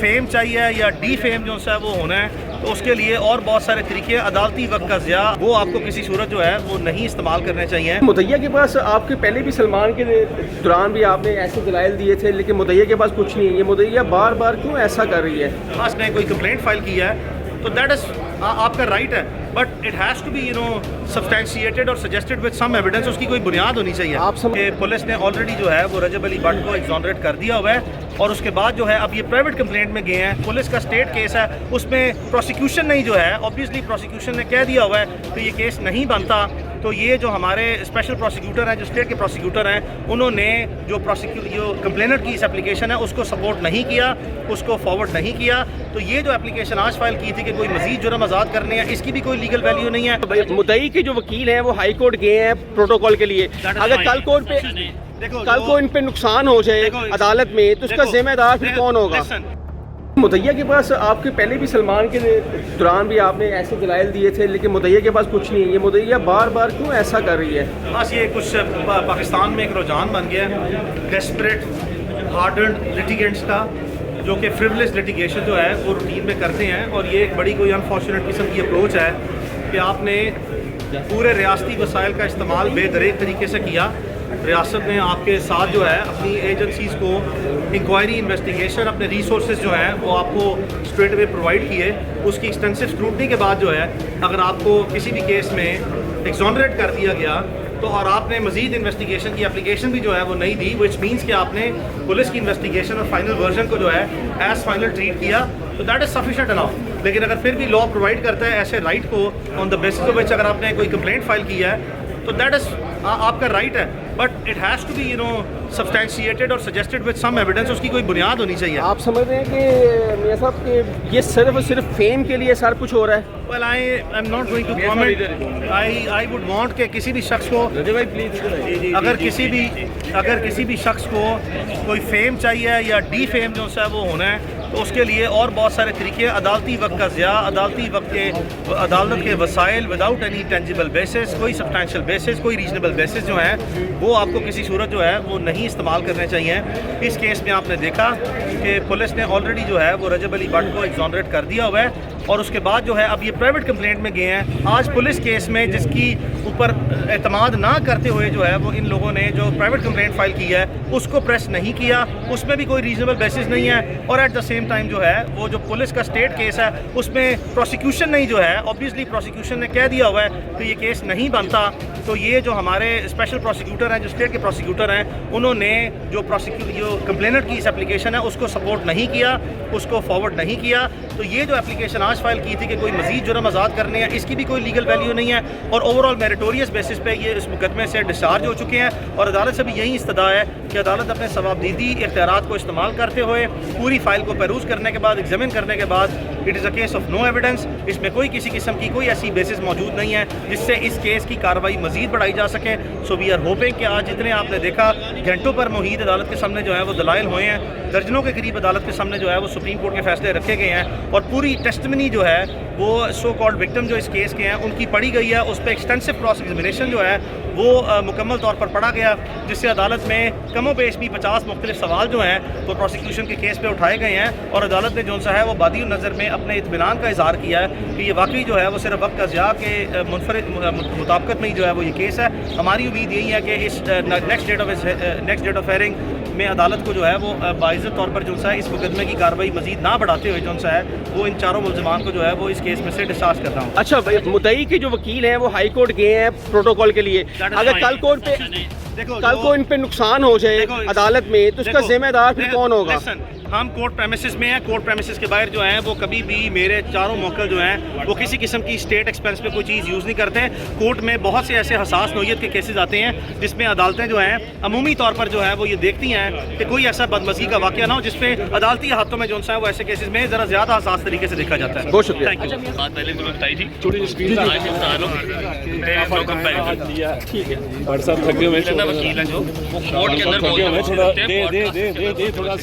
Fame चाहिए या D fame जो है वो होना है, तो उसके लिए और बहुत सारे तरीके, अदालती वक्त का ज़िया वो आपको किसी सूरत जो है वो नहीं इस्तेमाल करने चाहिए। मुदैया के पास आपके पहले भी सलमान के दौरान भी आपने ऐसे दलाइल दिए थे, लेकिन मुदैया के पास कुछ नहीं है। ये मुदैया बार बार क्यों ऐसा कर रही है? खास ने कोई कंप्लेंट फाइल किया है तो दैट इज़ आपका राइट है, but it has to be substantiated और सजेस्टेड विद सम एविडेंस। उसकी कोई बुनियाद होनी चाहिए। पुलिस ने ऑलरेडी जो है वो रजब अली भट्ट को एग्जॉनरेट कर दिया हुआ है, और उसके बाद जो है अब ये प्राइवेट कंप्लेंट में गए हैं। पुलिस का स्टेट केस है, उसमें प्रोसिक्यूशन नहीं जो है, ऑब्वियसली प्रोसिक्यूशन ने कह दिया हुआ है तो ये केस नहीं बनता। तो ये जो हमारे स्पेशल प्रोसिक्यूटर हैं, जो स्टेट के प्रोसिक्यूटर हैं, उन्होंने जो कंप्लेनेंट की इस एप्लीकेशन है उसको सपोर्ट नहीं किया, उसको फॉरवर्ड नहीं किया। तो ये जो एप्लीकेशन आज फाइल की थी कि कोई मजीद जुर्म आज़ाद करने हैं, इसकी भी कोई लीगल वैल्यू नहीं है। मुद्दई के जो वकील हैं वो हाई कोर्ट गए हैं प्रोटोकॉल के लिए। अगर कल कोर्ट पे कल को इन पे नुकसान हो जाए अदालत में तो उसका जिम्मेदार फिर कौन होगा? मुदैया के पास आपके पहले भी सलमान के दौरान भी आपने ऐसे दलाइल दिए थे, लेकिन मुदैया के पास कुछ नहीं है। ये मुदैया बार बार क्यों ऐसा कर रही है? बस ये कुछ पाकिस्तान में एक रुझान बन गया है डेस्परेट हार्डन्ड लिटिगेंट्स का, जो कि फ्रिवलेस लिटिगेशन जो है वो रूटीन में करते हैं। और ये एक बड़ी कोई अनफॉर्चुनेट किस्म की अप्रोच है कि आपने पूरे रियासती वसाइल का इस्तेमाल बेदरेक तरीके से किया। रियासत ने आपके साथ जो है अपनी एजेंसीज़ को इंक्वायरी, इन्वेस्टिगेशन, अपने रिसोर्सेज जो हैं वो आपको स्ट्रेट अवे प्रोवाइड किए। उसकी एक्सटेंसिव स्क्रूटनी के बाद जो है अगर आपको किसी भी केस में एग्जॉनरेट कर दिया गया तो, और आपने मजीद इन्वेस्टिगेशन की एप्लीकेशन भी जो है वो नहीं दी, विच मीन्स कि आपने पुलिस की इन्वेस्टिगेशन और फाइनल वर्जन को जो है एज फाइनल ट्रीट किया, तो दैट इज़ सफिशेंट अनफ। लेकिन अगर फिर भी लॉ प्रोवाइड करता है ऐसे राइट को on the basis of which अगर आपने कोई कंप्लेंट फाइल किया है तो दैट इज़ आपका राइट है, but it has to be substantiated और सजेस्टेड विद सम एविडेंस। उसकी कोई बुनियाद होनी चाहिए। आप समझ रहे हैं कि मियां साहब कि ये सिर्फ फेम के लिए सारा कुछ हो रहा है? Well I am not going to comment. I would want कि किसी भी शख्स को अगर किसी भी शख्स को कोई फेम चाहिए या डी फेम जो है वो होना है, तो उसके लिए और बहुत सारे तरीके, अदालती वक्त का ज़िया, अदालती वक्त के अदालत के वसाइल विदाउट एनी टेंजिबल बेसिस, कोई सब्सटैंशियल बेसिस, कोई रीजनेबल बेसिस जो है वो आपको किसी सूरत जो है वो नहीं इस्तेमाल करने चाहिए। इस केस में आपने देखा कि पुलिस ने ऑलरेडी जो है वो रजब अली भट्ट को एग्जॉनरेट कर दिया हुआ है, और उसके बाद जो है अब ये प्राइवेट कंप्लेंट में गए हैं। आज पुलिस केस में जिसकी ऊपर एतमाद ना करते हुए जो है वो इन लोगों ने जो प्राइवेट कंप्लेंट फाइल की है उसको प्रेस नहीं किया, उसमें भी कोई रीजनेबल बेसिस नहीं है। और एट द सेम टाइम जो है वो जो पुलिस का स्टेट केस है उसमें प्रोसिक्यूशन नहीं जो है, ऑब्वियसली प्रोसिक्यूशन ने कह दिया हुआ है कि ये केस नहीं बनता। तो ये जो हमारे स्पेशल प्रोसिक्यूटर हैं, जो स्टेट के प्रोसिक्यूटर हैं, उन्होंने जो कंप्लेनेंट की इस एप्लीकेशन है उसको सपोर्ट नहीं किया, उसको फॉरवर्ड नहीं किया। तो ये जो एप्लीकेशन आज फाइल की थी कि कोई मजीद जुर्म आज़ाद करने हैं, इसकी भी कोई लीगल वैल्यू नहीं है। और ओवरऑल मेरिटोरियस बेसिस पे ये इस मुकदमे से डिस्चार्ज हो चुके हैं, और अदालत से भी यही इस्तदा है कि अदालत अपने सवाबदीदी इख्तियारात को इस्तेमाल करते हुए पूरी फाइल को पेरूज करने के बाद, एग्जामिन करने के बाद, it is a case of no evidence, इसमें कोई किसी किस्म की कोई ऐसी बेसिस मौजूद नहीं है जिससे इस केस की कार्रवाई मजीद बढ़ाई जा सके। सो वी आर होपिंग कि आज जितने आपने देखा घंटों पर मुहीत अदालत के सामने जो है वो दलाइल हुए हैं, दर्जनों के करीब अदालत के सामने जो है वो सुप्रीम कोर्ट के फैसले रखे गए हैं, और पूरी टेस्टमनी जो है वो सो कॉल्ड विक्टिम जो इस केस के हैं उनकी पढ़ी गई है। उस पर एक्सटेंसिव क्रॉस एग्जामिनेशन जो है वो मुकम्मल तौर पर पढ़ा गया, जिससे अदालत में कमो बेश भी 50 मुख्तलिफ सवाल जो हैं वो प्रोसिक्यूशन के केस पे उठाए गए हैं, और अदालत ने जो सा है वो बादी नज़र में अपने इत्मीनान का इजहार किया है कि ये वाकई जो है वो सिर्फ वक्त का ज़िया के मुताबिकत में ही जो है वो ये केस है। हमारी उम्मीद यही है कि इस नेक्स्ट डेट ऑफ हेयरिंग में अदालत को जो है वो बाइज़्ज़त तौर पर जो सा है इस मुकदमे की कार्रवाई मजीद ना बढ़ाते हुए जो सा है वो इन चारों मुल्ज़िमान को जो है वो इस केस में से डिस्चार्ज करता हूँ। अच्छा, मुद्दई के जो वकील हैं वो हाई कोर्ट गए हैं प्रोटोकॉल के लिए। अगर कल को इन पे नुकसान हो जाए अदालत में तो उसका जिम्मेदार फिर कौन होगा? हम कोर्ट प्रेमिसेस में हैं, कोर्ट प्रेमिसेस के बाहर जो हैं वो कभी भी मेरे चारों मौके जो हैं वो किसी किस्म की स्टेट एक्सपेंस पे कोई चीज़ यूज़ नहीं करते हैं। कोर्ट में बहुत से ऐसे हसास नौयत के केसेस आते हैं जिसमें अदालतें जो हैं अमूमी तौर पर जो है वो ये देखती हैं कि कोई ऐसा बदमज़गी का वाक़या ना हो जिसपे अदालती हाथों में जो है वो ऐसे केसेस में ज़रा ज़्यादा हसास तरीके से देखा जाता है। बहुत शुक्रिया। Thank you. बात पहले भी बताई थी, ठीक है। वकील है जो वो कोर्ट के अंदर बोल रहे हैं